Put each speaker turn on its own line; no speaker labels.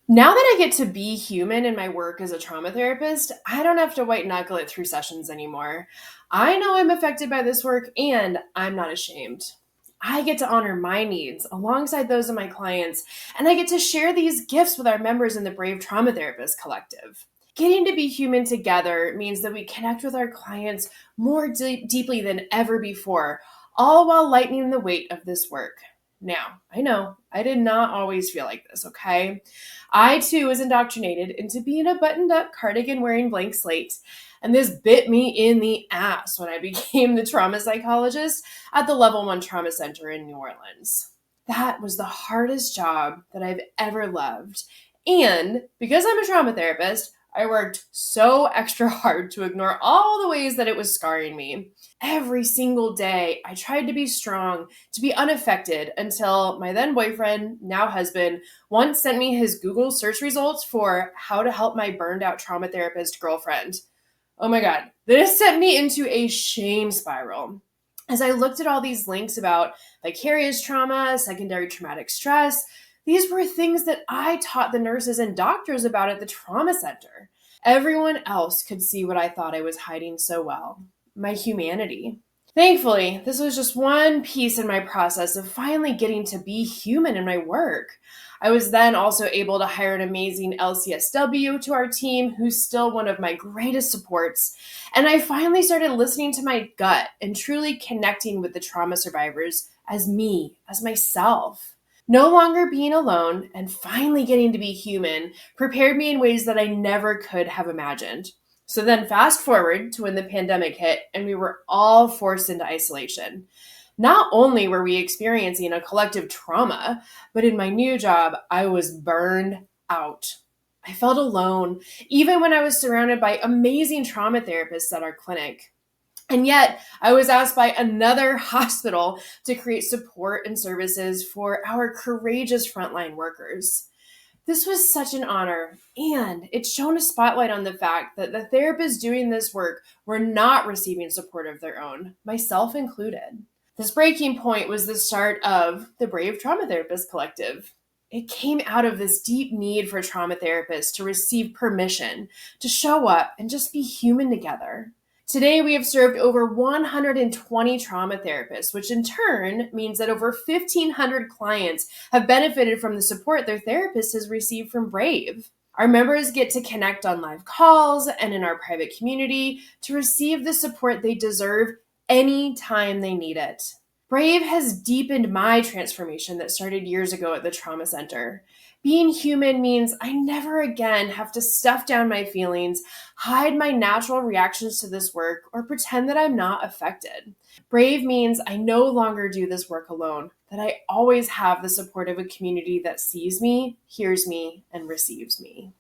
Now that I get to be human in my work as a trauma therapist, I don't have to white knuckle it through sessions anymore. I know I'm affected by this work and I'm not ashamed. I get to honor my needs alongside those of my clients, and I get to share these gifts with our members in the Brave Trauma Therapist Collective. Getting to be human together means that we connect with our clients more deeply than ever before, all while lightening the weight of this work. Now, I know I did not always feel like this, okay? I too was indoctrinated into being a buttoned up cardigan wearing blank slate. And this bit me in the ass when I became the trauma psychologist at the Level 1 Trauma Center in New Orleans. That was the hardest job that I've ever loved. And because I'm a trauma therapist, I worked so extra hard to ignore all the ways that it was scarring me. Every single day, I tried to be strong, to be unaffected, until my then boyfriend, now husband, once sent me his Google search results for how to help my burned out trauma therapist girlfriend. Oh my God, this sent me into a shame spiral. As I looked at all these links about vicarious trauma, secondary traumatic stress, these were things that I taught the nurses and doctors about at the trauma center. Everyone else could see what I thought I was hiding so well: my humanity. Thankfully, this was just one piece in my process of finally getting to be human in my work. I was then also able to hire an amazing LCSW to our team, who's still one of my greatest supports. And I finally started listening to my gut and truly connecting with the trauma survivors as me, as myself. No longer being alone and finally getting to be human prepared me in ways that I never could have imagined. So then, fast forward to when the pandemic hit and we were all forced into isolation. Not only were we experiencing a collective trauma, but in my new job, I was burned out. I felt alone, even when I was surrounded by amazing trauma therapists at our clinic. And yet, I was asked by another hospital to create support and services for our courageous frontline workers. This was such an honor, and it shone a spotlight on the fact that the therapists doing this work were not receiving support of their own, myself included. This breaking point was the start of the Brave Trauma Therapist Collective. It came out of this deep need for trauma therapists to receive permission, to show up and just be human together. Today, we have served over 120 trauma therapists, which in turn means that over 1,500 clients have benefited from the support their therapist has received from Brave. Our members get to connect on live calls and in our private community to receive the support they deserve anytime they need it. Brave has deepened my transformation that started years ago at the trauma center. Being human means I never again have to stuff down my feelings, hide my natural reactions to this work, or pretend that I'm not affected. Brave means I no longer do this work alone, that I always have the support of a community that sees me, hears me, and receives me.